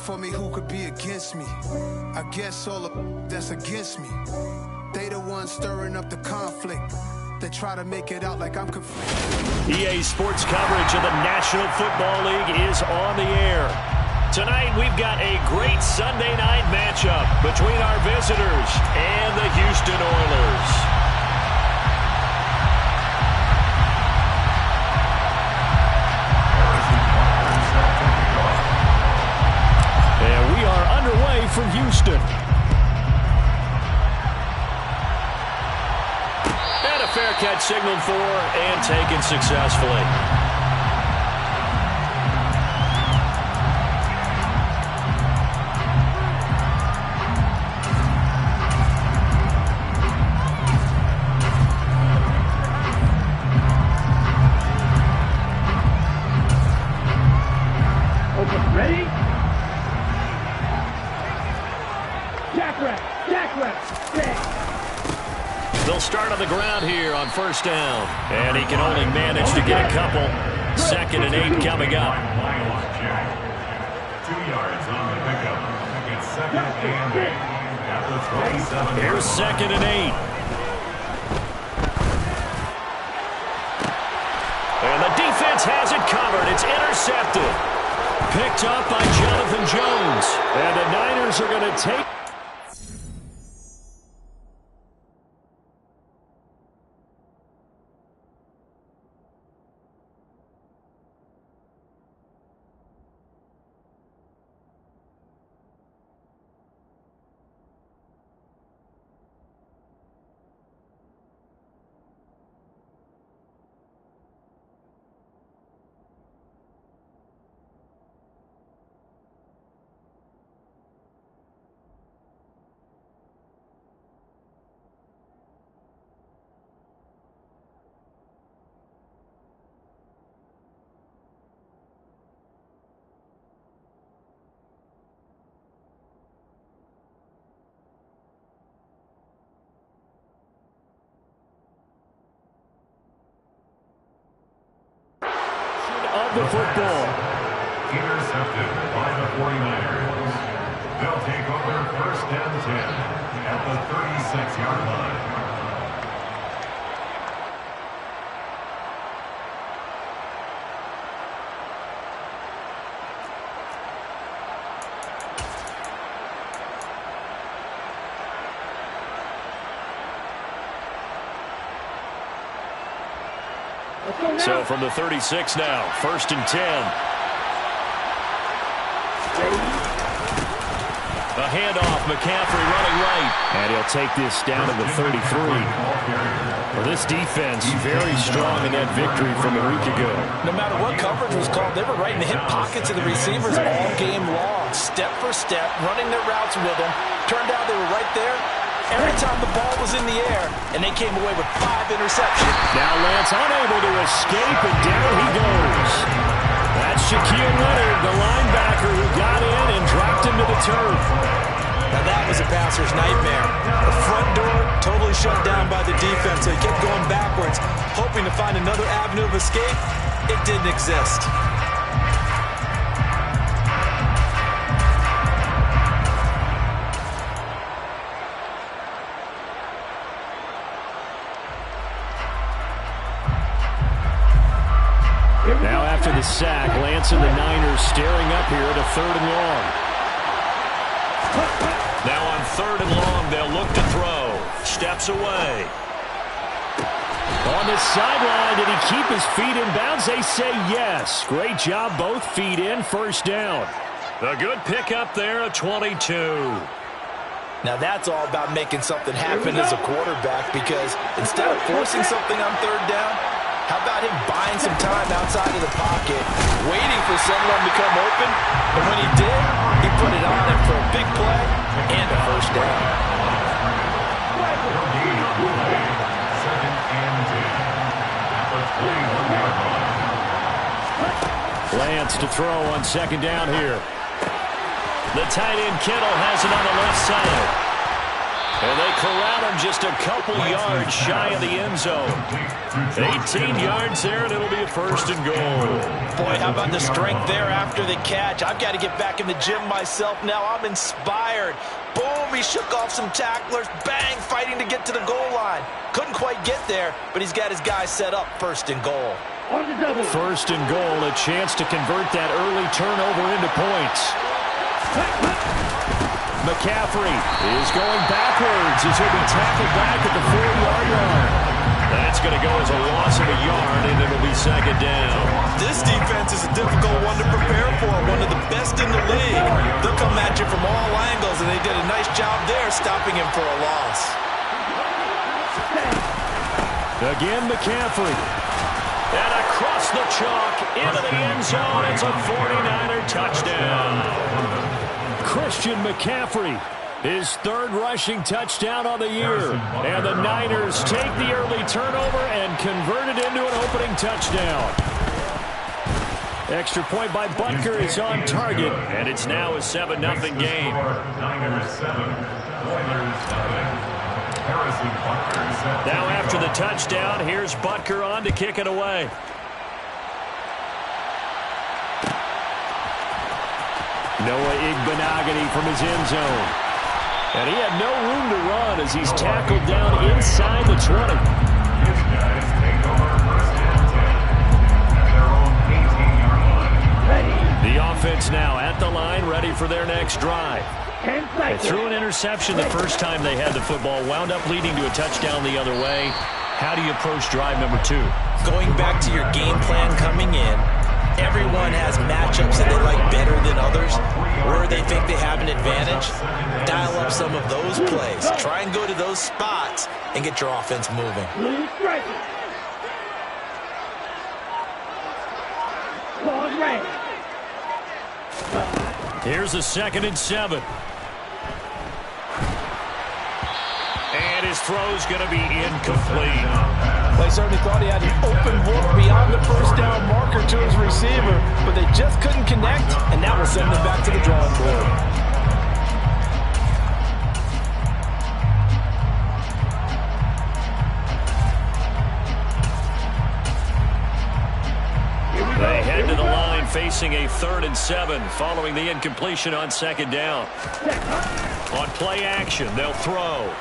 for me, who could be against me? I guess all the that's against me. They the ones stirring up the conflict. They try to make it out like I'm confused. EA Sports coverage of the National Football League is on the air. Tonight we've got a great Sunday night matchup between our visitors and the Houston Oilers. And we are underway from Houston. And a fair catch signaled for and taken successfully. They'll start on the ground here on first down. And he can only manage to get a couple. 2nd and 8 coming up. 2 yards on the pickup. It's 2nd and 8 at the 27. Here's 2nd and 8. And the defense has it covered. It's intercepted. Picked up by Jonathan Jones. And the Niners are going to take... of the football. Intercepted by the 49ers. They'll take over 1st and 10 at the 36-yard line. So from the 36 now, 1st and 10. A handoff, McCaffrey running right. And he'll take this down to the 33. Well, this defense very strong in that victory from a week ago. No matter what coverage was called, they were right in the hip pockets of the receivers all game long. Step for step, running their routes with them. Turned out they were right there every time the ball was in the air, and they came away with 5 interceptions. Now Lance unable to escape, and down he goes. That's Shaquille Leonard, the linebacker who got in and dropped him to the turf. Now that was a passer's nightmare. The front door totally shut down by the defense, so he kept going backwards, hoping to find another avenue of escape. It didn't exist. Now after the sack, Lance and the Niners staring up here at a 3rd and long. Now on 3rd and long, they'll look to throw. Steps away. On the sideline, did he keep his feet in bounds? They say yes. Great job, both feet in, 1st down. A good pickup there at 22. Now that's all about making something happen as a quarterback, because instead of forcing something on 3rd down, how about him buying some time outside of the pocket, waiting for someone to come open, and when he did, he put it on him for a big play and a 1st down. Lance to throw on 2nd down here. The tight end Kittle has it on the left side. And they corral him just a couple yards shy of the end zone. 18 yards there, and it'll be a 1st and goal. Boy, how about the strength there after the catch? I've got to get back in the gym myself now. I'm inspired. Boom, he shook off some tacklers. Bang, fighting to get to the goal line. Couldn't quite get there, but he's got his guys set up 1st and goal. 1st and goal, a chance to convert that early turnover into points. McCaffrey is going backwards as he'll be tackled back at the 4-yard line. That's going to go as a loss of a yard, and it'll be 2nd down. This defense is a difficult one to prepare for, one of the best in the league. They'll come at you from all angles, and they did a nice job there stopping him for a loss. Again, McCaffrey. And across the chalk into the end zone. It's a 49er touchdown. Christian McCaffrey, his 3rd rushing touchdown on the year. And the Niners take the early turnover and convert it into an opening touchdown. Extra point by Butker is on target, and it's now a 7-0 game. Niners 7, Oilers 7. Now after the touchdown, here's Butker on to kick it away. Noah Igbenogany from his end zone. And he had no room to run as he's tackled down inside the 20. His guys take over 1st and 10 at their own 18-yard line. The offense now at the line, ready for their next drive. They threw an interception the first time they had the football, wound up leading to a touchdown the other way. How do you approach drive number 2? Going back to your game plan coming in, everyone has matchups that they like better than others, where they think they have an advantage. Dial up some of those plays. Try and go to those spots and get your offense moving. Here's a 2nd and 7. And his throw's going to be incomplete. They certainly thought he had an open look beyond the 1st down marker to his receiver, but they just couldn't connect, and that will send them back to the drawing board. They head to the line facing a 3rd and 7 following the incompletion on 2nd down. On play action, they'll throw.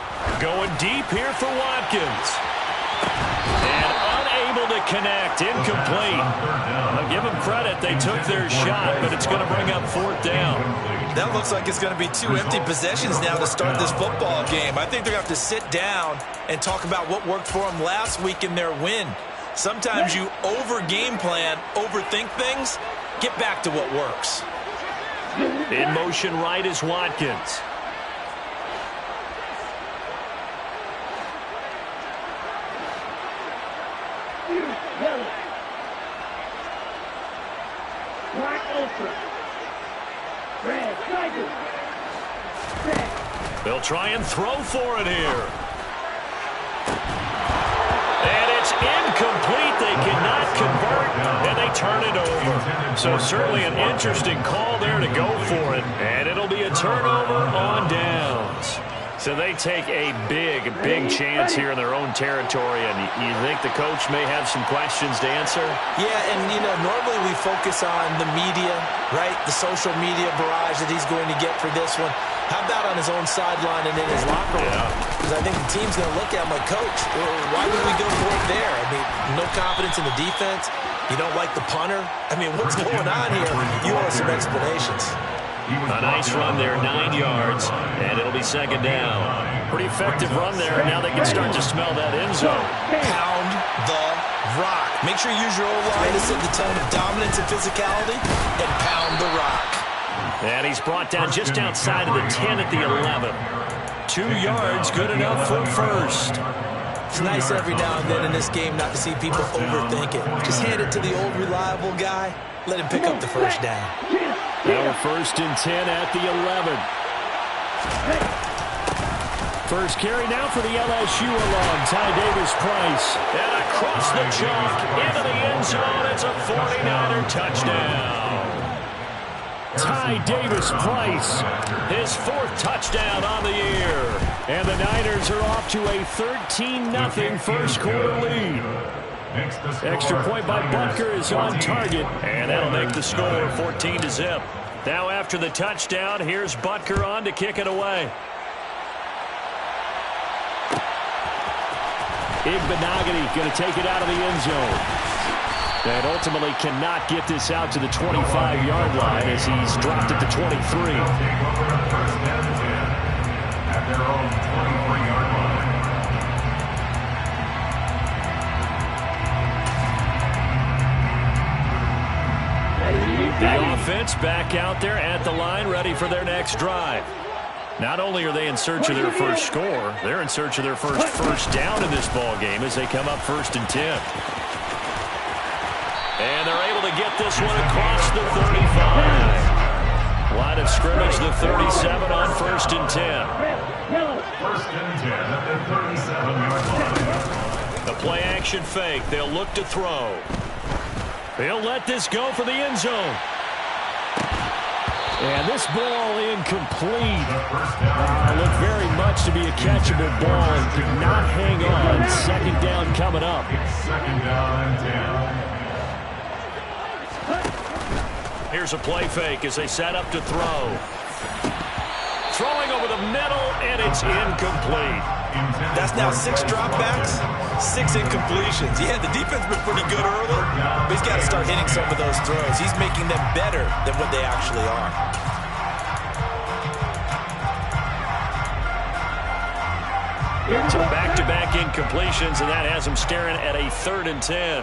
Going deep here for Watkins. And unable to connect. Incomplete. I'll give them credit. They took their shot, but it's going to bring up 4th down. That looks like it's going to be 2 empty possessions now to start this football game. I think they're going to have to sit down and talk about what worked for them last week in their win. Sometimes you over-game plan, overthink things. Get back to what works. In motion right is Watkins. They'll try and throw for it here. And it's incomplete. They cannot convert, and they turn it over. So certainly an interesting call there to go for it. And it'll be a turnover on downs. So they take a big chance here in their own territory, and you think the coach may have some questions to answer? Yeah, and, normally we focus on the media, right? The social media barrage that he's going to get for this one. How about on his own sideline and in his locker room? Because I think the team's going to look at him like, Coach, why would we go for it there? I mean, no confidence in the defense. You don't like the punter? I mean, what's going on here? You want some explanations. A nice run there, 9 yards, and it'll be 2nd down. Pretty effective run there, and now they can start to smell that end zone. Pound the rock. Make sure you use your O-line to set the tone of dominance and physicality, and pound the rock. And he's brought down just outside of the 10 at the 11. 2 yards, good enough for 1st. It's nice every now and then in this game not to see people overthink it. Just hand it to the old reliable guy. Let him pick up the 1st down. Now 1st and 10 at the 11. First carry now for the LSU along Ty Davis-Price. And across the chalk into the end zone. It's a 49er touchdown. Ty Davis-Price, his 4th touchdown on the year. And the Niners are off to a 13-0 first quarter lead. Extra point by Butker is on target, and that'll make the score 14-0. Now after the touchdown, here's Butker on to kick it away. Igbenogany going to take it out of the end zone. And ultimately cannot get this out to the 25-yard line as he's dropped at the 23. First and 10 at their own 23-yard line. The offense back out there at the line, ready for their next drive. Not only are they in search of their first score, they're in search of their first down in this ball game as they come up 1st and 10. And they're able to get this one across the 35. Line of scrimmage, the 37 on 1st and 10. 1st and 10 at the 37-yard line. The play action fake. They'll look to throw. They'll let this go for the end zone. And this ball incomplete. Looked very much to be a catchable ball and could not hang on. 2nd down coming up. 2nd down and 10. Here's a play fake as they set up to throw. Throwing over the middle, and it's incomplete. That's now 6 dropbacks, 6 incompletions. Yeah, the defense been pretty good early, but he's got to start hitting some of those throws. He's making them better than what they actually are. So back-to-back incompletions, and that has him staring at a 3rd and 10.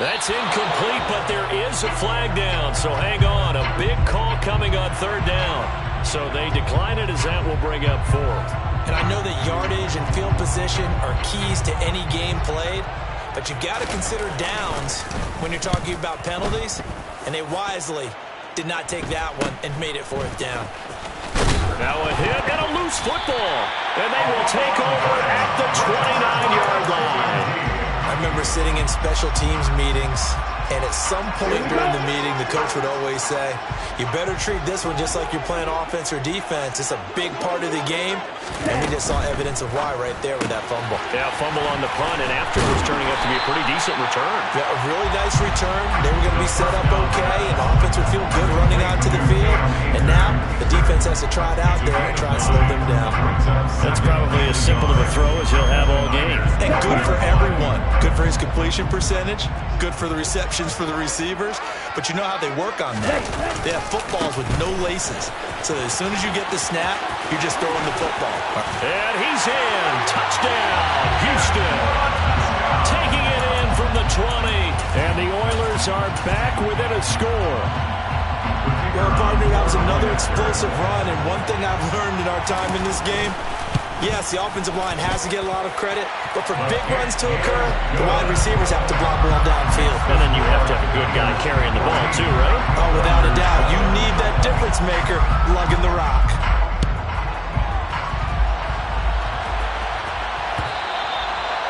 That's incomplete, but there is a flag down, so hang on. A big call coming on 3rd down. So they decline it as that will bring up 4th. And I know that yardage and field position are keys to any game played, but you've got to consider downs when you're talking about penalties, and they wisely did not take that one and made it 4th down. Now a hit and a loose football, and they will take over at the 29-yard line. I remember sitting in special teams meetings, and at some point during the meeting, the coach would always say, you better treat this one just like you're playing offense or defense. It's a big part of the game, and we just saw evidence of why right there with that fumble. Yeah, fumble on the punt, and afterwards turning out to be a pretty decent return. Yeah, a really nice return. They were going to be set up okay, and the offense would feel good running out to the field. And now the defense has to try it out there and try and slow them down. That's probably as simple of a throw as he'll have all game. And good for everyone. Good for his completion percentage. Good for the receptions for the receivers. But you know how they work on that. They have footballs with no laces. So as soon as you get the snap, you're just throwing the football. And he's in. Touchdown, Houston. Taking it in from the 20. And the Oilers are back within a score. Well, partner, that was another explosive run. And one thing I've learned in our time in this game, yes, the offensive line has to get a lot of credit, but for big runs to occur, the wide receivers have to block well downfield. And then you have to have a good guy carrying the ball too, right? Oh, without a doubt. You need that difference maker lugging the rock.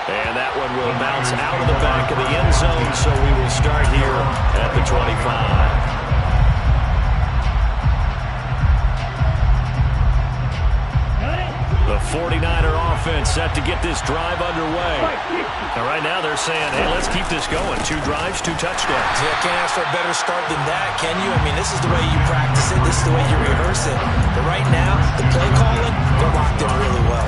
And that one will bounce out of the back of the end zone, so we will start here at the 25. The 49er offense set to get this drive underway. And right now they're saying, hey, let's keep this going. 2 drives, 2 touchdowns. Yeah, can't ask for a better start than that, can you? I mean, this is the way you practice it. This is the way you rehearse it. But right now, the play calling, they're locked in really well.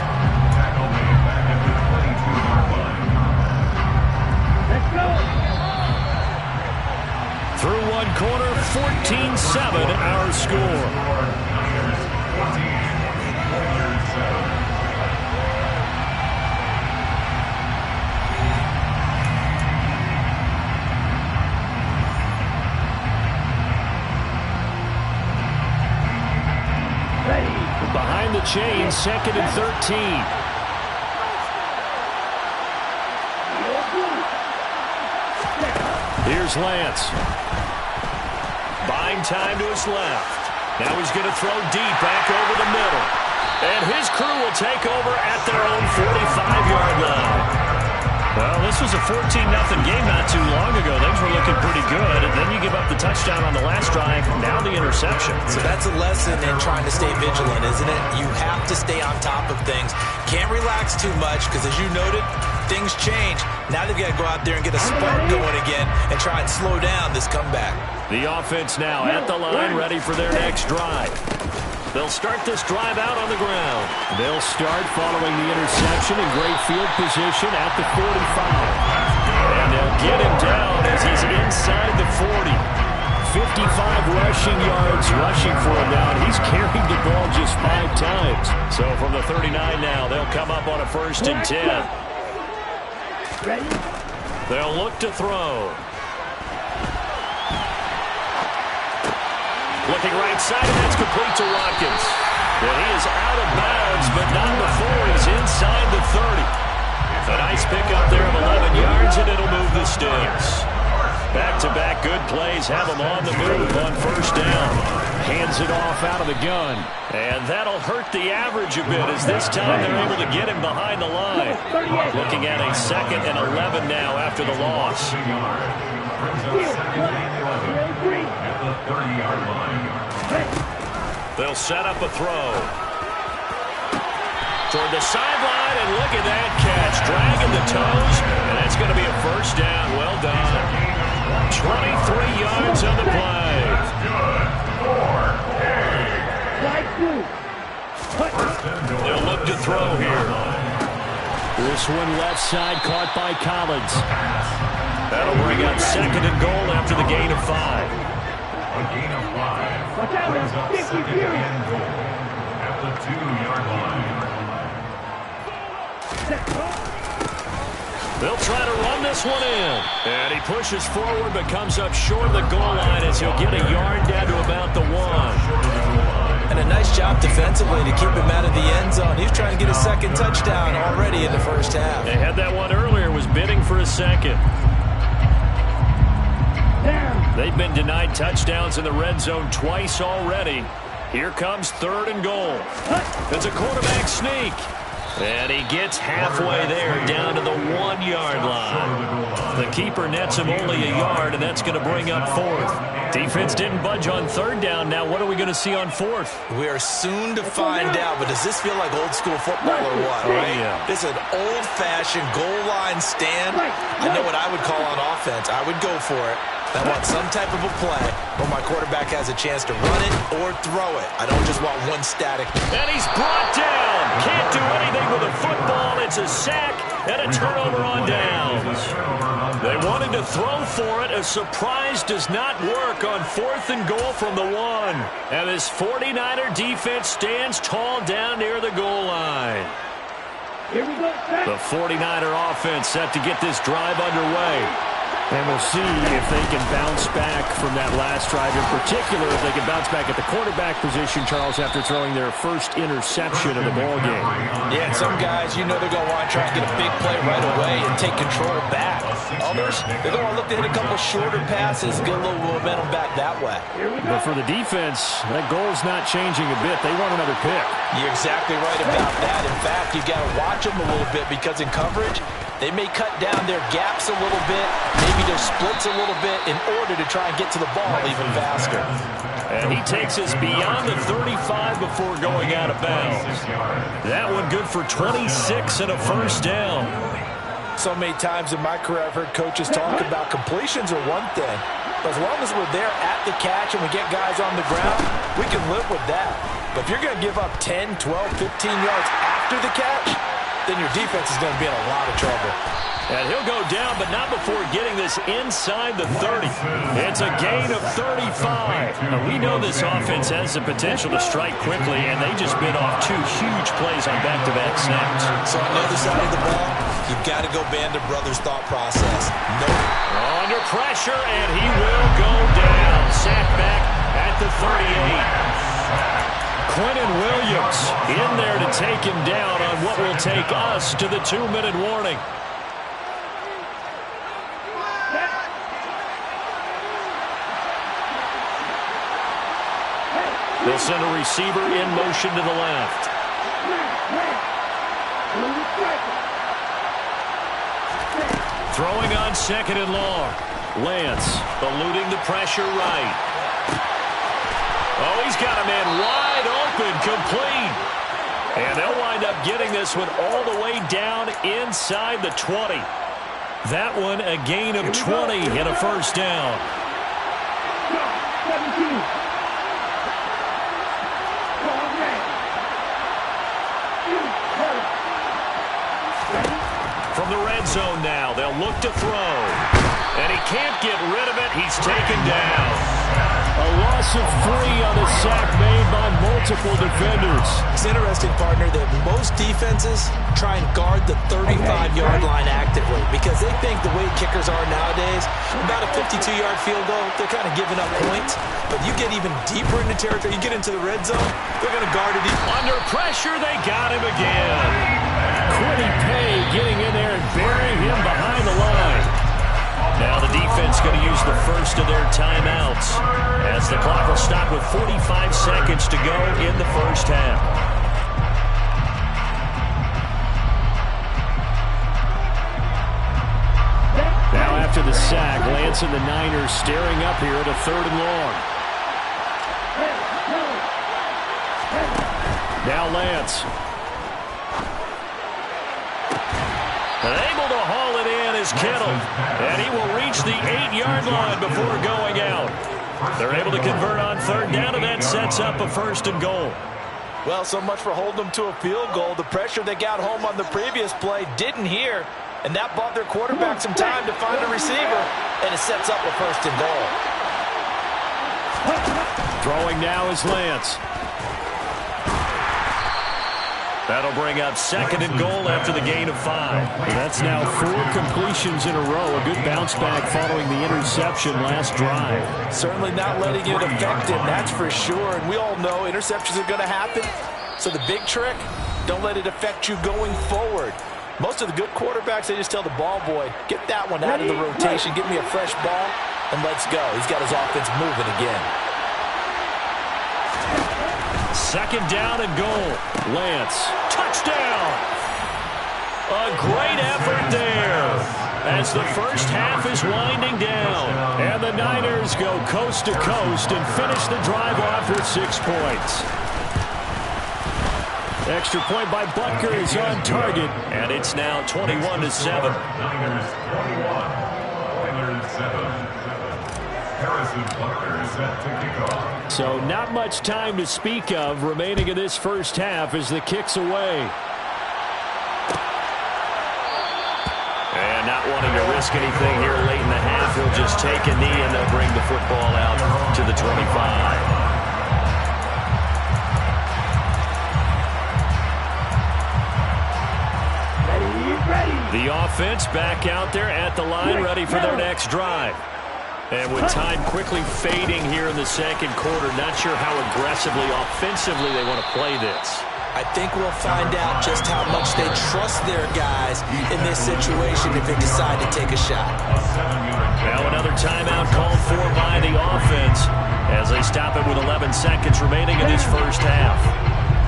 Through one quarter, 14-7 our score. Behind the chain, 2nd and 13. Here's Lance. Buying time to his left. Now he's going to throw deep back over the middle. And his crew will take over at their own 45-yard line. Well, this was a 14-0 game not too long ago. Things were looking pretty good, and then you give up the touchdown on the last drive, now the interception. So that's a lesson in trying to stay vigilant, isn't it? You have to stay on top of things. Can't relax too much because, as you noted, things change. Now they've got to go out there and get a spark going again and try and slow down this comeback. The offense now at the line, ready for their next drive. They'll start this drive out on the ground. They'll start following the interception in great field position at the 45. And they'll get him down as he's inside the 40. 55 rushing yards rushing for him now. He's carried the ball just 5 times. So from the 39 now, they'll come up on a 1st and 10. They'll look to throw. Looking right side, and that's complete to Watkins. Well, he is out of bounds, but not before he's inside the 30. A nice pickup there of 11 yards, and it'll move the Sticks. Back-to-back good plays have him on the move on 1st down. Hands it off out of the gun. And that'll hurt the average a bit as this time they're able to get him behind the line. Looking at a 2nd and 11 now after the loss. At the 30-yard line. They'll set up a throw. Toward the sideline, and look at that catch. Dragging the toes, and that's going to be a 1st down. Well done. 23 yards on the play. They'll look to throw here. This one left side caught by Collins. That'll bring up 2nd and goal after the gain of 5. A gain of 5 brings up 2nd and goal at the 2-yard line. They'll try to run this one in. And he pushes forward but comes up short of the goal line as he'll get a yard down to about the 1. And a nice job defensively to keep him out of the end zone. He's trying to get a 2nd touchdown already in the 1st half. They had that one earlier, was bidding for a 2nd. They've been denied touchdowns in the red zone twice already. Here comes 3rd and goal. It's a quarterback sneak. And he gets halfway there down to the 1-yard line. The keeper nets him only a yard, and that's going to bring up 4th. Defense didn't budge on 3rd down. Now what are we going to see on 4th? We are soon to find out, but does this feel like old school football or what, right? Yeah. This is an old-fashioned goal line stand. I know what I would call on offense. I would go for it. I want some type of a play where my quarterback has a chance to run it or throw it. I don't just want one static. And he's brought down. Can't do anything with a football. It's a sack and a turnover on downs. They wanted to throw for it. A surprise does not work on 4th and goal from the 1. And this 49er defense stands tall down near the goal line. Here we go. The 49er offense set to get this drive underway. And we'll see if they can bounce back from that last drive. In particular, if they can bounce back at the quarterback position, Charles, after throwing their first interception of the ballgame. Yeah, and some guys, you know they're going to want to try and get a big play right away and take control back. Others, they're going to look to hit a couple shorter passes, get a little momentum back that way. But for the defense, that goal's not changing a bit. They want another pick. You're exactly right about that. In fact, you got to watch them a little bit because in coverage, they may cut down their gaps a little bit, maybe their splits a little bit in order to try and get to the ball even faster. And he takes us beyond the 35 before going out of bounds. That one good for 26 and a 1st down. So many times in my career I've heard coaches talk about completions are one thing, but as long as we're there at the catch and we get guys on the ground, we can live with that. But if you're going to give up 10, 12, 15 yards after the catch, then your defense is going to be in a lot of trouble. And he'll go down, but not before getting this inside the 30. It's a gain of 35. Now, we know this offense has the potential to strike quickly, and they just bit off 2 huge plays on back-to-back snaps. So on the other side of the ball, you've got to go Band of Brothers thought process. Under pressure, and he will go down. Sacked back at the 38. Quentin Williams in there to take him down on what will take us to the 2-minute warning. They'll send a receiver in motion to the left. Throwing on second and long. Lance eluding the pressure right. Oh, he's got a man wide open, complete. And they'll wind up getting this one all the way down inside the 20. That one a gain of 20 and a first down. 17. From the red zone now, they'll look to throw. And he can't get rid of it. He's taken down. A loss of 3 on a sack made by multiple defenders. It's interesting, partner, that most defenses try and guard the 35-yard line actively because they think the way kickers are nowadays, about a 52-yard field goal, they're kind of giving up points. But you get even deeper into territory, you get into the red zone, they're going to guard it. Under pressure, they got him again. Quiddy Pay getting in there and burying him behind the line. Now the defense going to use the first of their timeouts as the clock will stop with 45 seconds to go in the first half. Now after the sack, Lance and the Niners staring up here at a 3rd and long. Now Lance. Able to haul it in is Kittle. And he will reach the 8-yard line before going out. They're able to convert on 3rd down, and that sets up a 1st and goal. Well, so much for holding them to a field goal. The pressure they got home on the previous play didn't hear, and that bought their quarterback some time to find a receiver, and it sets up a 1st and goal. Throwing now is Lance. That'll bring up 2nd and goal after the gain of 5. That's now 4 completions in a row. A good bounce back following the interception last drive. Certainly not letting it affect him, that's for sure. And we all know interceptions are going to happen. So the big trick, don't let it affect you going forward. Most of the good quarterbacks, they just tell the ball boy, get that one out of the rotation, give me a fresh ball, and let's go. He's got his offense moving again. 2nd down and goal. Lance, touchdown! A great effort there as the first half is winding down. And the Niners go coast to coast and finish the drive off with 6 points. Extra point by Butker is on target, and it's now 21-7. Niners 21, Oilers 7. Harrison Butker set to kick off. So not much time to speak of remaining in this first half as the kick's away. And not wanting to risk anything here late in the half, he'll just take a knee and they'll bring the football out to the 25. The offense back out there at the line, ready for their next drive. And with time quickly fading here in the 2nd quarter, not sure how aggressively, offensively they want to play this. I think we'll find out just how much they trust their guys in this situation if they decide to take a shot. Now another timeout called for by the offense as they stop it with 11 seconds remaining in this first half.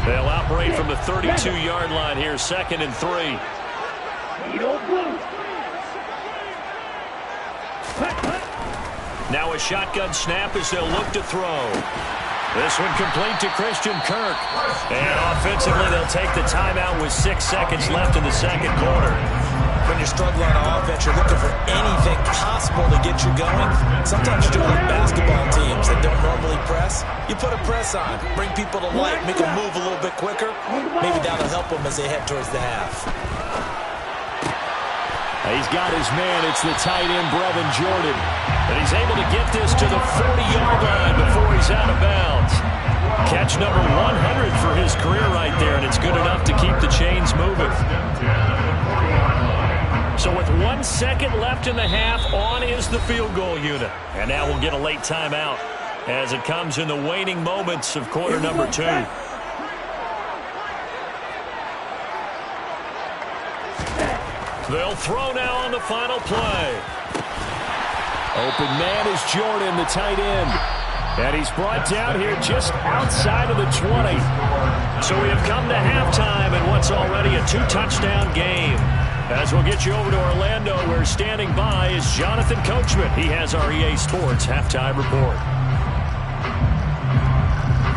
They'll operate from the 32-yard line here, 2nd and 3. Now a shotgun snap as they'll look to throw. This one complete to Christian Kirk. And offensively, they'll take the timeout with 6 seconds left in the 2nd quarter. When you're struggling on offense, you're looking for anything possible to get you going. Sometimes you do it with basketball teams that don't normally press. You put a press on, bring people to light, make them move a little bit quicker. Maybe that'll help them as they head towards the half. He's got his man. It's the tight end, Brevin Jordan. And he's able to get this to the 40-yard line before he's out of bounds. Catch number 100 for his career right there, and it's good enough to keep the chains moving. So with 1 second left in the half, on is the field goal unit. And now we'll get a late timeout as it comes in the waning moments of quarter number 2. They'll throw now on the final play. Open man is Jordan, the tight end. And he's brought down here just outside of the 20. So we have come to halftime in what's already a 2-touchdown game. As we'll get you over to Orlando, where standing by is Jonathan Coachman. He has our EA Sports Halftime Report.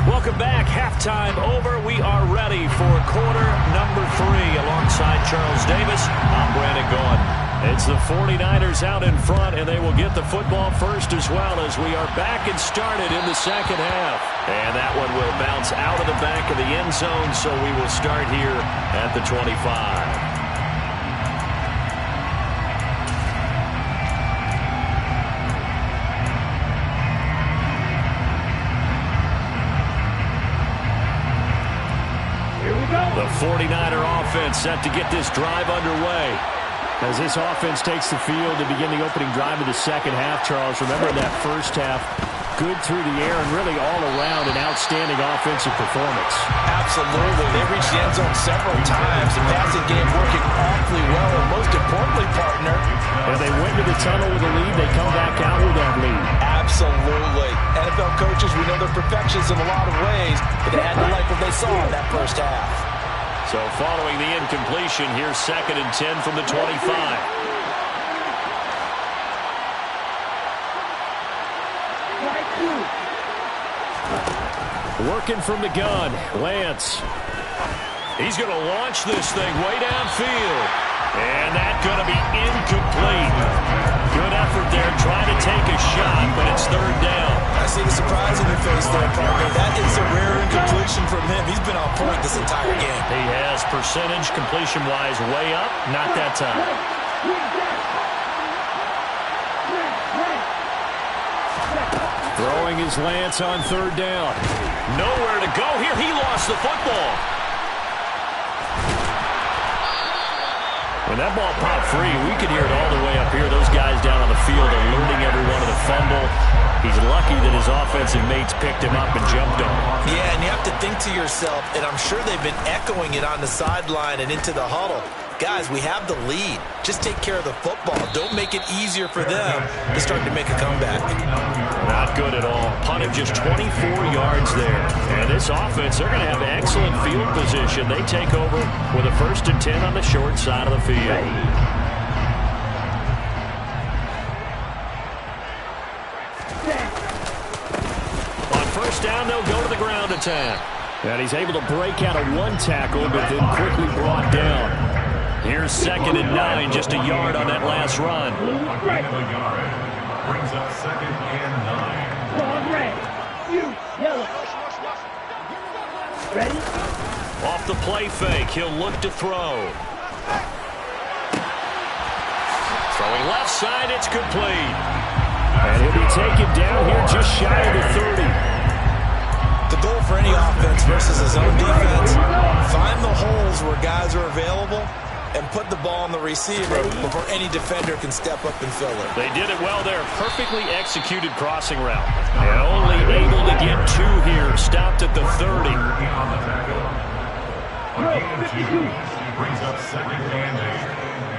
Welcome back. Halftime over. We are ready for quarter number 3. Alongside Charles Davis, I'm Brandon Gaudin. It's the 49ers out in front, and they will get the football first as well as we are back and started in the second half. And that one will bounce out of the back of the end zone, so we will start here at the 25. The 49er offense set to get this drive underway. As this offense takes the field to begin the opening drive of the second half, Charles, remember that first half, good through the air and really all around an outstanding offensive performance. Absolutely. They reached the end zone several times. The passing game working awfully well, and most importantly, partner, and they went to the tunnel with a lead. They come back out with that lead. Absolutely. NFL coaches, we know they're perfectionists in a lot of ways, but they had to like what they saw in that first half. So following the incompletion, here's 2nd and 10 from the 25. Working from the gun, Lance. He's going to launch this thing way downfield. And that's going to be incomplete. Good effort there, trying to take a shot, but it's 3rd down. I see the surprise in your face there, partner. That is a rare incompletion from him. He's been on point this entire game. He has percentage completion-wise way up. Not that time. Throwing his Lance on 3rd down. Nowhere to go here. He lost the football. When that ball popped free, we could hear it all the way up here. Those guys down on the field alerting everyone of the fumble. He's lucky that his offensive mates picked him up and jumped on him. Yeah, and you have to think to yourself, and I'm sure they've been echoing it on the sideline and into the huddle. Guys, we have the lead. Just take care of the football. Don't make it easier for them to start to make a comeback. Not good at all. Punted just 24 yards there. And this offense, they're going to have excellent field position. They take over with a 1st and 10 on the short side of the field. On 1st down, they'll go to the ground attack. And he's able to break out of 1 tackle, but then quickly brought down. Here's 2nd and 9, just a yard on that last run. Brings up 2nd and 9. Red, you, yellow. Ready? Off the play fake, he'll look to throw. Throwing left side, it's complete. And he'll be taken down here just shy of the 30. The goal for any offense versus his own defense, find the holes where guys are available and put the ball on the receiver before any defender can step up and fill it. They did it well there. Perfectly executed crossing route. And only able to get 2 here. Stopped at the 30. Brings up 2nd and 8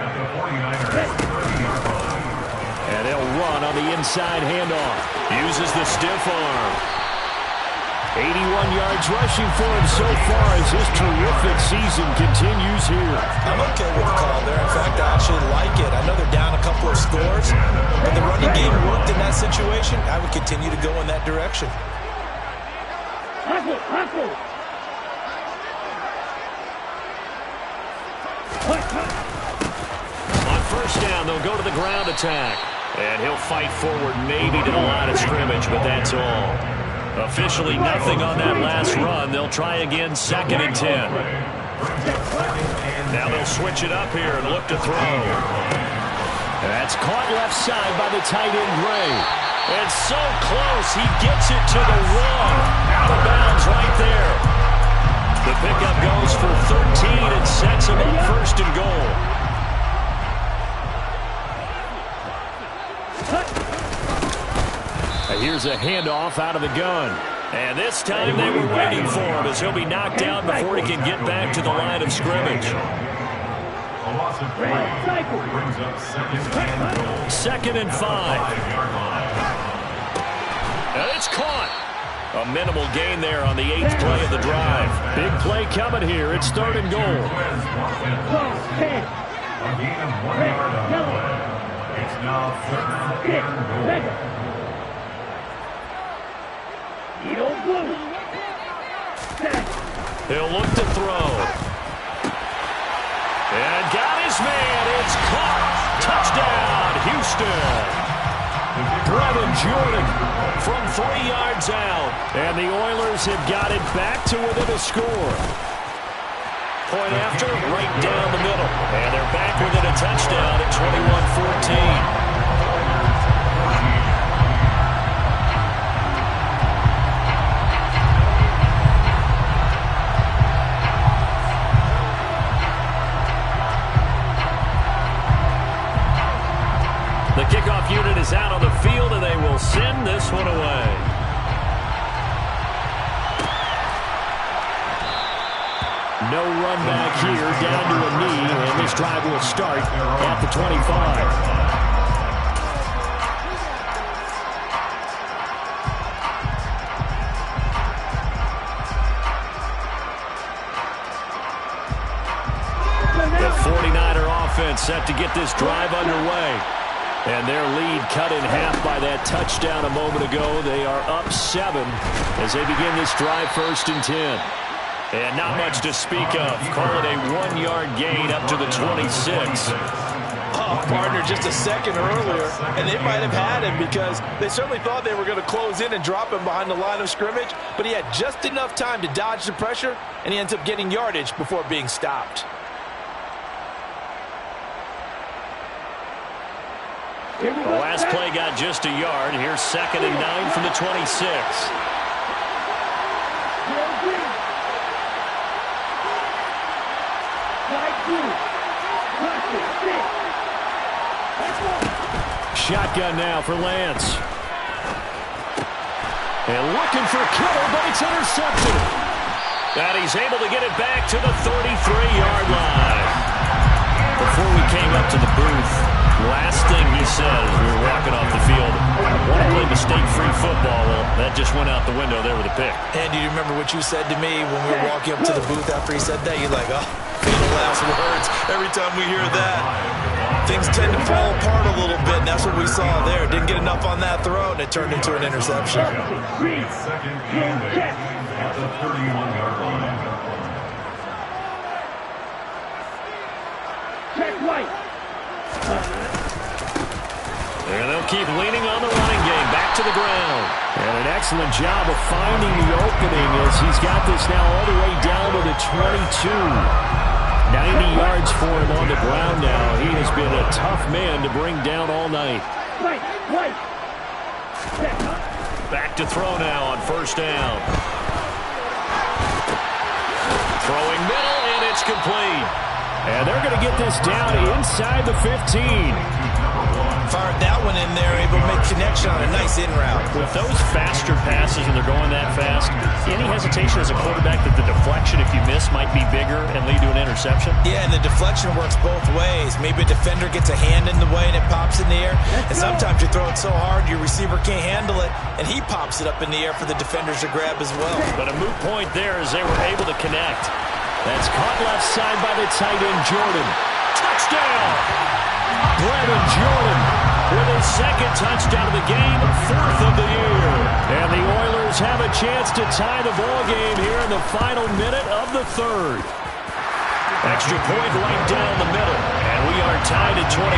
at the 49ers 30-yard line. And they'll run on the inside handoff. Uses the stiff arm. 81 yards rushing for him so far as this terrific season continues here. I'm okay with the call there. In fact, I actually like it. I know they're down a couple of scores, but the running game worked in that situation. I would continue to go in that direction. On 1st down, they'll go to the ground attack. And he'll fight forward maybe to the line of scrimmage, but that's all. Officially nothing on that last run. They'll try again, 2nd and 10. Now they'll switch it up here and look to throw. That's caught left side by the tight end, Gray. And so close, he gets it to the 1. Out of bounds right there. The pickup goes for 13 and sets him up 1st and goal. Here's a handoff out of the gun. And this time they were waiting for him as he'll be knocked out before he can get back to the line of scrimmage. A loss of 3 brings up 2nd and 5. And it's caught. A minimal gain there on the 8th play of the drive. Big play coming here. It's 3rd and goal. A gain of 1 yard on the play. It's now 3rd and goal. He'll look to throw. And got his man. It's caught. Touchdown, Houston. Brevin Jordan from 3 yards out. And the Oilers have got it back to within a score. Point after, right down the middle. And they're back within a touchdown at 21-14. The kickoff unit is out on the field, and they will send this one away. No run back here, down to a knee, and this drive will start at the 25. The 49er offense set to get this drive underway. And their lead cut in half by that touchdown a moment ago. They are up 7 as they begin this drive 1st and 10. And not much to speak of. Call it a 1-yard gain up to the 26. Oh, partner, just a second earlier, and they might have had him because they certainly thought they were going to close in and drop him behind the line of scrimmage, but he had just enough time to dodge the pressure, and he ends up getting yardage before being stopped. The last play got just a yard. Here's 2nd and 9 from the 26. Shotgun now for Lance. And looking for Kittle, but it's intercepted. And he's able to get it back to the 33-yard line. Before we came up to the booth, last thing he said as we were walking off the field, I want to play mistake-free football. Well, that just went out the window there with a pick. And do you remember what you said to me when we were walking up to the booth after he said that? You're like, oh, fatal last words. Every time we hear that, things tend to fall apart a little bit, and that's what we saw there. Didn't get enough on that throw, and it turned into an interception. 2nd and 8 at the 31-yard line. Check right. And they'll keep leaning on the running game. Back to the ground. And an excellent job of finding the opening as he's got this now all the way down to the 22. 90 yards for him on the ground now. He has been a tough man to bring down all night. Right. Back to throw now on 1st down. Throwing middle, and it's complete. And they're going to get this down inside the 15. Fired that one in there, able to make connection on a nice in route. With those faster passes and they're going that fast, any hesitation as a quarterback that the deflection, if you miss, might be bigger and lead to an interception? Yeah, and the deflection works both ways. Maybe a defender gets a hand in the way and it pops in the air. And sometimes you throw it so hard your receiver can't handle it, and he pops it up in the air for the defenders to grab as well. But a moot point there as they were able to connect. That's caught left side by the tight end, Jordan. Touchdown! Brevin Jordan with his 2nd touchdown of the game, 4th of the year. And the Oilers have a chance to tie the ball game here in the final minute of the 3rd. Extra point right down the middle, and we are tied at 21.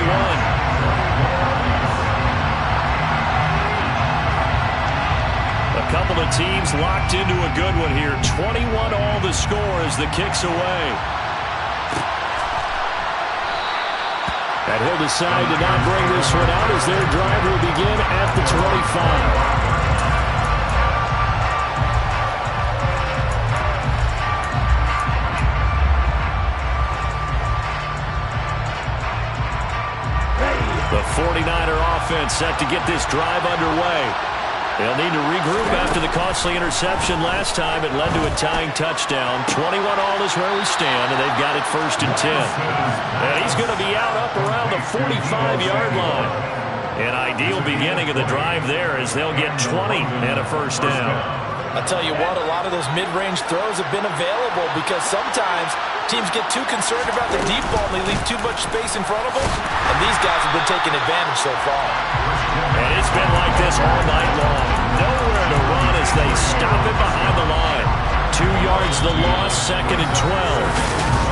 A couple of teams locked into a good one here. 21 all the score as the kick's away. And he'll decide to not bring this one out as their drive will begin at the 25. The 49er offense set to get this drive underway. They'll need to regroup after the costly interception last time. It led to a tying touchdown. 21 all is where we stand, and they've got it 1st and 10. And he's going to be out up around the 45-yard line. An ideal beginning of the drive there as they'll get 20 and a 1st down. I tell you what, a lot of those mid-range throws have been available because sometimes teams get too concerned about the deep ball and they leave too much space in front of them. And these guys have been taking advantage so far. And it's been like this all night long. Nowhere to run as they stop it behind the line. 2 yards the loss, 2nd and 12.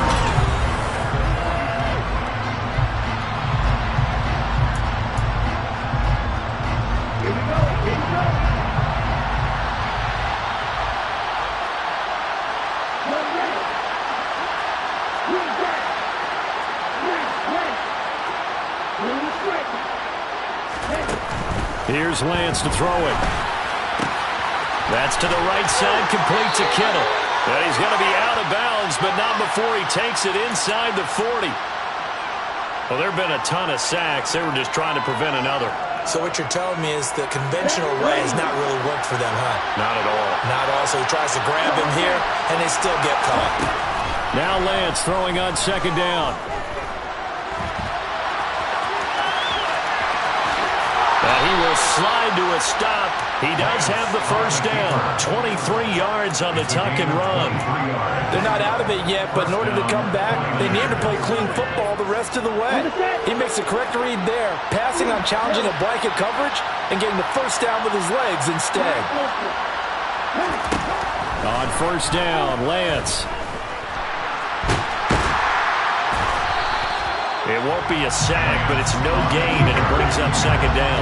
Here's Lance to throw it. That's to the right side, complete to Kittle. And he's going to be out of bounds, but not before he takes it inside the 40. Well, there have been a ton of sacks. They were just trying to prevent another. So what you're telling me is the conventional way has not really worked for them, huh? Not at all. Not at all. So he tries to grab him here, and they still get caught. Now Lance throwing on 2nd down. He will slide to a stop. He does have the 1st down. 23 yards on the tuck and run. They're not out of it yet, but in order to come back, they need to play clean football the rest of the way. He makes the correct read there, passing on challenging a blanket coverage and getting the 1st down with his legs instead. On 1st down, Lance. It won't be a sack, but it's no gain, and it brings up 2nd down.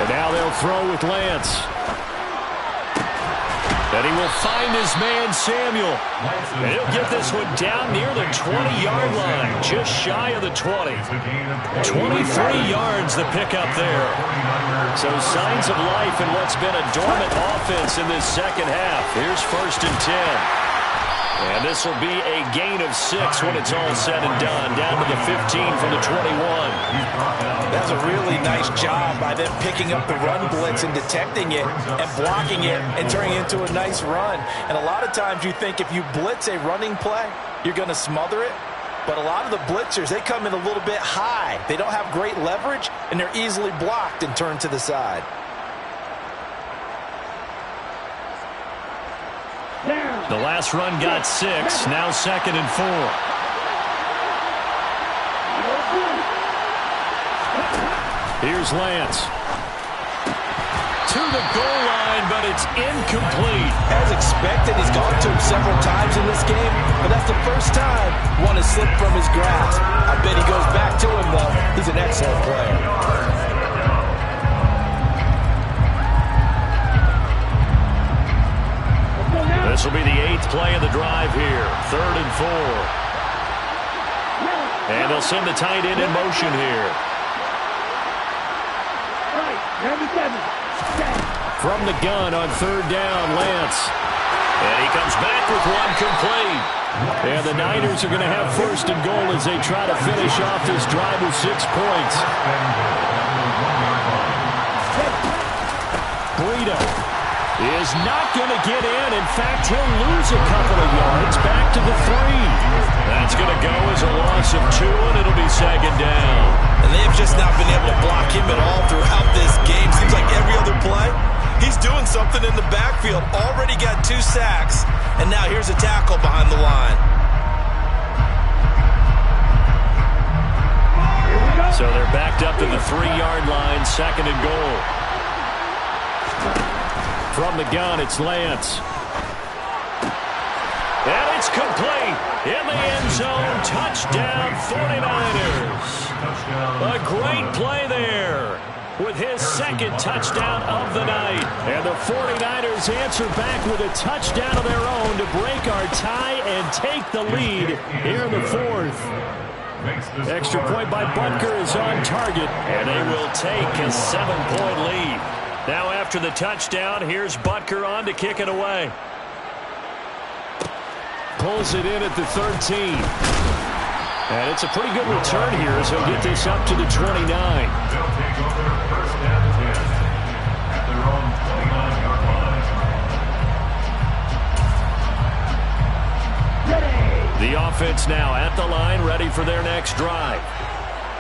And now they'll throw with Lance. And he will find his man, Samuel. And he'll get this one down near the 20-yard line, just shy of the 20. 23 yards the pickup there. So signs of life in what's been a dormant offense in this 2nd half. Here's 1st and 10. And this will be a gain of 6 when it's all said and done. Down to the 15 from the 21. That's a really nice job by them picking up the run blitz and detecting it and blocking it and turning it into a nice run. And a lot of times you think if you blitz a running play, you're going to smother it. But a lot of the blitzers, they come in a little bit high. They don't have great leverage, and they're easily blocked and turned to the side. The last run got 6, now 2nd and 4. Here's Lance. To the goal line, but it's incomplete. As expected, he's gone to him several times in this game, but that's the 1st time one has slipped from his grasp. I bet he goes back to him, though. He's an excellent player. This will be the 8th play of the drive here. 3rd and 4. And they'll send the tight end in motion here. From the gun on 3rd down, Lance. And he comes back with one complete. And the Niners are going to have 1st and goal as they try to finish off this drive with 6 points. Breida is not going to get in. In fact, he'll lose a couple of yards back to the 3. That's going to go as a loss of 2, and it'll be 2nd down. And they have just not been able to block him at all throughout this game. Seems like every other play, he's doing something in the backfield. Already got 2 sacks, and now here's a tackle behind the line. So they're backed up to the 3-yard line, 2nd and goal. From the gun, it's Lance. And it's complete. In the end zone, touchdown 49ers. A great play there with his 2nd touchdown of the night. And the 49ers answer back with a touchdown of their own to break our tie and take the lead here in the 4th. Extra point by Butker is on target, and they will take a 7-point lead. Now after the touchdown, here's Butker on to kick it away. Pulls it in at the 13. And it's a pretty good return here as he'll get this up to the 29. They'll take over 1st and 10 at their own 29-yard line. The offense now at the line, ready for their next drive.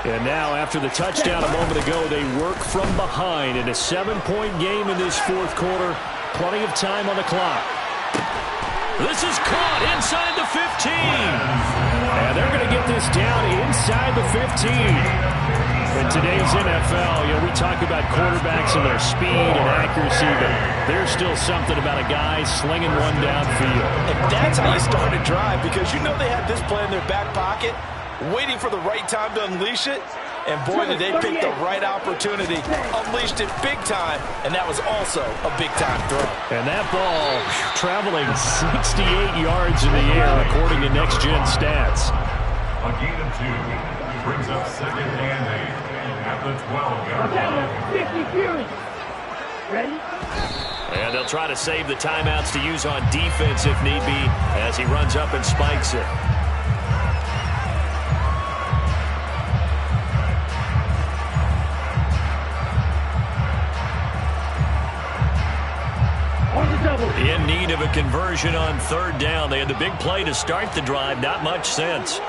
And now, after the touchdown a moment ago, they work from behind in a 7-point game in this fourth quarter. Plenty of time on the clock. This is caught inside the 15. And they're going to get this down inside the 15. In today's NFL, we talk about quarterbacks and their speed and accuracy, but there's still something about a guy slinging one downfield. And that's how you start a drive, because you know they had this play in their back pocket, waiting for the right time to unleash it. And boy, did they pick the right opportunity, unleashed it big time, and that was also a big-time throw. And that ball traveling 68 yards in the air, according to Next Gen Stats. A gain of 2 brings up 2nd and 8 at the 12-yard line. 50 Ready? And they'll try to save the timeouts to use on defense if need be, as he runs up and spikes it. In need of a conversion on 3rd down. They had the big play to start the drive. Not much sense.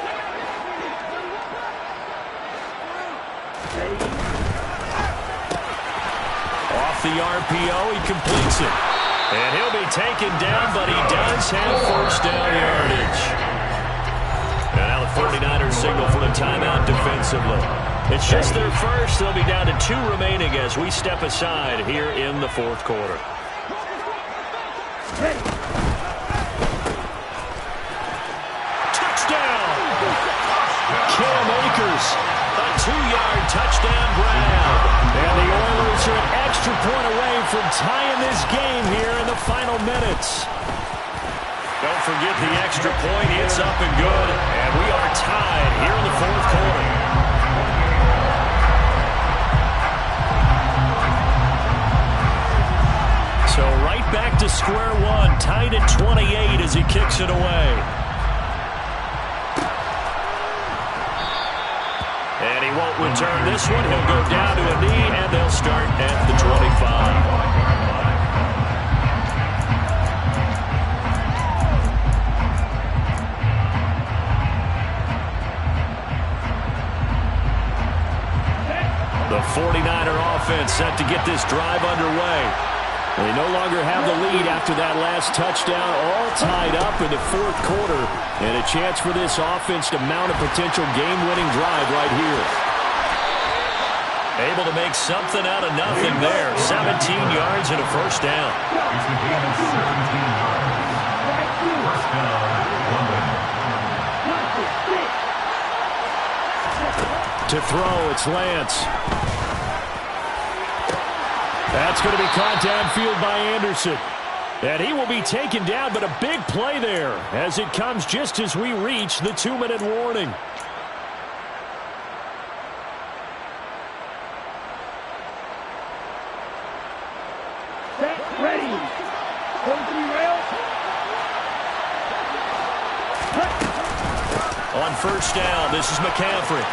Off the RPO, he completes it. And he'll be taken down, but he does have 1st down yardage. And now the 49ers signal for the timeout defensively. It's just their first. They'll be down to 2 remaining as we step aside here in the 4th quarter. Touchdown! Cam Akers, a 2-yard touchdown grab. And the Oilers are an extra point away from tying this game here in the final minutes. Don't forget the extra point. It's up and good. And we are tied here in the 4th quarter. So right back to square one, tied at 28 as he kicks it away. And he won't return this one. He'll go down to a knee, and they'll start at the 25. The 49er offense set to get this drive underway. They no longer have the lead after that last touchdown, all tied up in the 4th quarter, and a chance for this offense to mount a potential game-winning drive right here. Able to make something out of nothing there. 17 yards and a 1st down. It's a gain of 17 yards. 1st down, London. To throw, it's Lance. That's going to be caught downfield by Anderson. And he will be taken down, but a big play there as it comes just as we reach the 2-minute warning. Set, ready. Open rail. On 1st down, this is McCaffrey.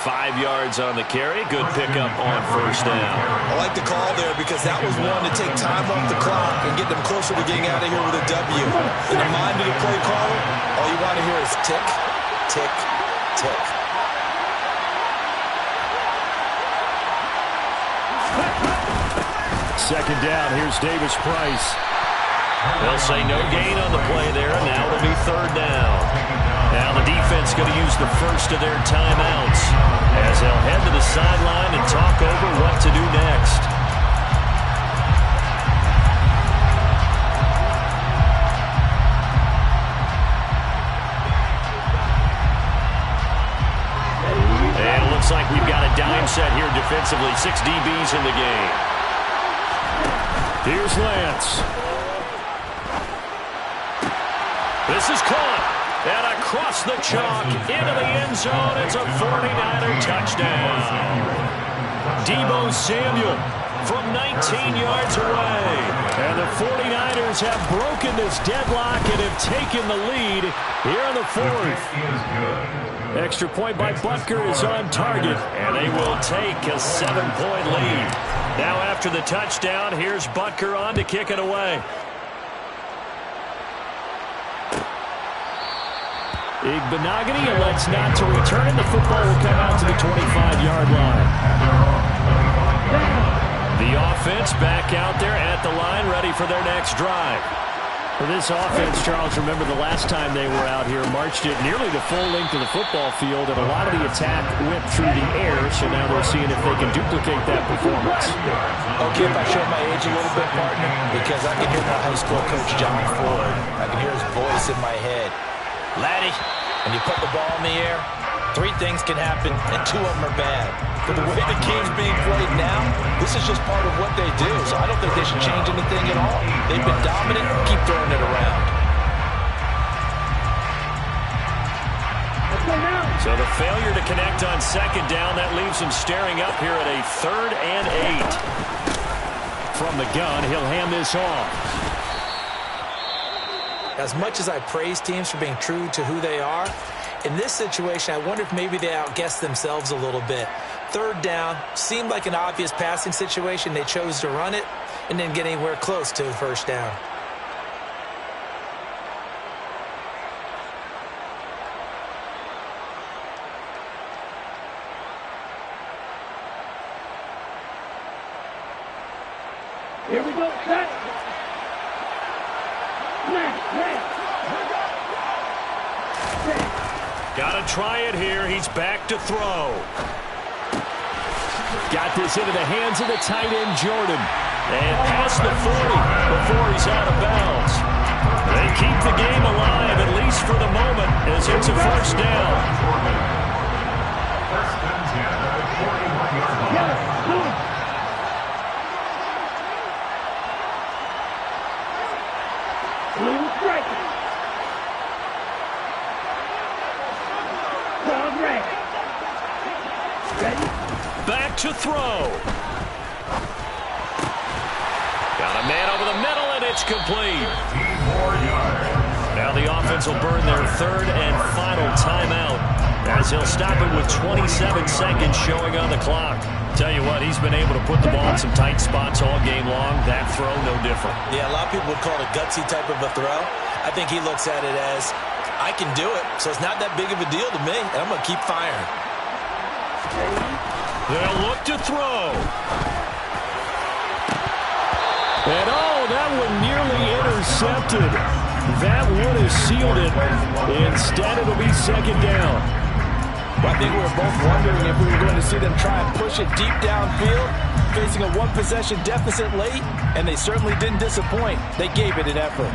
5 yards on the carry. Good pickup on 1st down. I like the call there because that was one to take time off the clock and get them closer to getting out of here with a W. In the mind of the play caller, all you want to hear is tick, tick, tick. Second down, here's Davis Price. They'll say no gain on the play there, and now it'll be 3rd down. Now the defense going to use the first of their timeouts as they'll head to the sideline and talk over what to do next. And it looks like we've got a dime set here defensively. 6 DBs in the game. Here's Lance. This is caught. And across the chalk, into the end zone, it's a 49er touchdown. Deebo Samuel from 19 yards away. And the 49ers have broken this deadlock and have taken the lead here in the 4th. Extra point by Butker is on target, and they will take a 7-point lead. Now after the touchdown, here's Butker on to kick it away. Igbenogany elects not to return, and the football will come out to the 25-yard line. The offense back out there at the line, ready for their next drive. For this offense, Charles, remember the last time they were out here, marched it nearly the full length of the football field, and a lot of the attack went through the air, so now they're seeing if they can duplicate that performance. Okay, if I show my age a little bit, partner, because I can hear my high school coach, John Ford. I can hear his voice in my head. Laddie, when you put the ball in the air, 3 things can happen, and 2 of them are bad. For the way the game's being played now, this is just part of what they do, so I don't think they should change anything at all. They've been dominant. Keep throwing it around. So the failure to connect on second down, that leaves him staring up here at a 3rd and 8. From the gun, he'll hand this off. As much as I praise teams for being true to who they are, in this situation, I wonder if maybe they outguessed themselves a little bit. 3rd down, seemed like an obvious passing situation. They chose to run it and didn't get anywhere close to the 1st down. Here we go, set. Got to try it here. He's back to throw. Got this into the hands of the tight end, Jordan. And past the 40 before he's out of bounds. They keep the game alive, at least for the moment, as it's a 1st down. 1st and 10 at the 41-yard line. Little striker. Sound ready. Ready? Back to throw. Got a man over the middle, and it's complete. 15 more yards. Now the offense will burn their 3rd and final timeout, as he'll stop it with 27 seconds showing on the clock. Tell you what, he's been able to put the ball in some tight spots all game long. That throw, no different. Yeah, a lot of people would call it a gutsy type of a throw. I think he looks at it as, I can do it, so it's not that big of a deal to me, and I'm going to keep firing. They'll look to throw. And oh, that one nearly intercepted. That would have sealed it. Instead, it'll be 2nd down. Well, I think we were both wondering if we were going to see them try and push it deep downfield, facing a 1-possession deficit late, and they certainly didn't disappoint. They gave it an effort.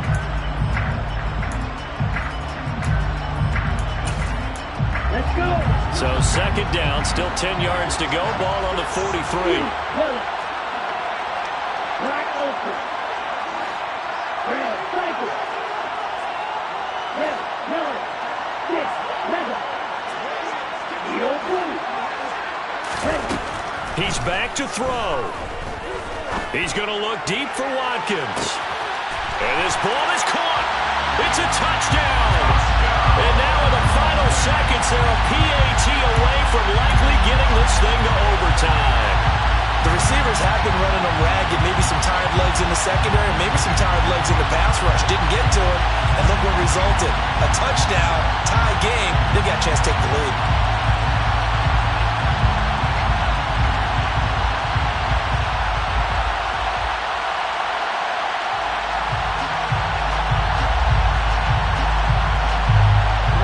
Let's go. So 2nd down, still 10 yards to go. Ball on the 43. Black open. Red, cycle. 7, 9, 6, 11. He's back to throw. He's going to look deep for Watkins. And this ball is caught. It's a touchdown. And now in the final seconds, they're a PAT away from likely getting this thing to overtime. The receivers have been running them ragged. Maybe some tired legs in the secondary, maybe some tired legs in the pass rush. Didn't get to it, and look what resulted. A touchdown, tie game. They got a chance to take the lead.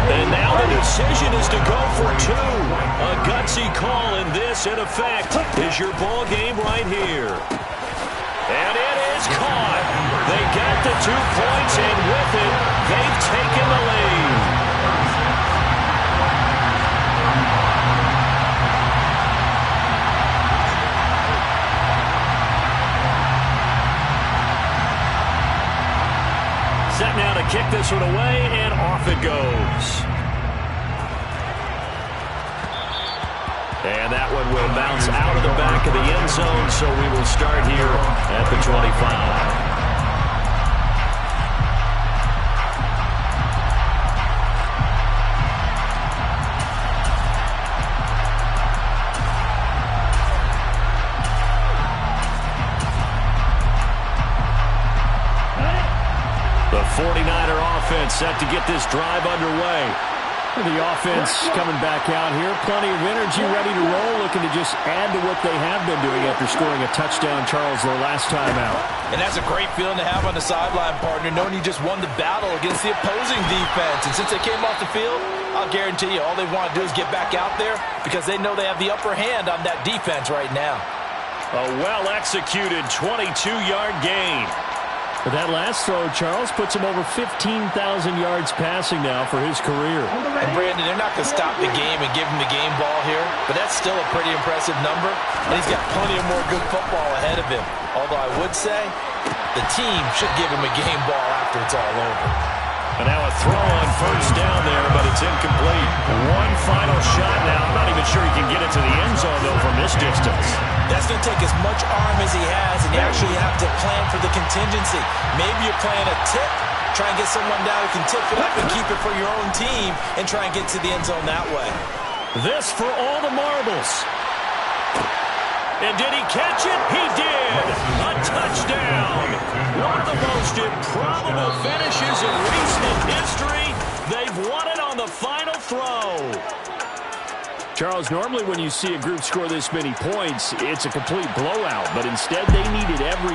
And now the decision is to go for 2. A gutsy call, and this, in effect, is your ball game right here. And it is caught. They got the 2 points, and with it, they've taken the lead. Set now to kick this one away, and off it goes. And that one will bounce out of the back of the end zone, so we will start here at the 25. The 49er offense set to get this drive underway. The offense coming back out here. Plenty of energy, ready to roll, looking to just add to what they have been doing after scoring a touchdown, Charles, their last time out. And that's a great feeling to have on the sideline, partner, knowing you just won the battle against the opposing defense. And since they came off the field, I'll guarantee you all they want to do is get back out there because they know they have the upper hand on that defense right now. A well-executed 22-yard gain. But that last throw, Charles, puts him over 15,000 yards passing now for his career. And, Brandon, they're not going to stop the game and give him the game ball here, but that's still a pretty impressive number, and he's got plenty of more good football ahead of him. Although I would say the team should give him a game ball after it's all over. And now a throw on first down there, but it's incomplete. One final shot now. I'm not even sure he can get it to the end zone, though, from this distance. That's going to take as much arm as he has, and you actually have to plan for the contingency. Maybe you're playing a tip, try and get someone down who can tip it up and keep it for your own team and try and get to the end zone that way. This for all the marbles. And did he catch it? He did. A touchdown. One of the most improbable finishes in recent history. They've won it on the final throw. Charles, normally when you see a group score this many points, it's a complete blowout. But instead, they needed every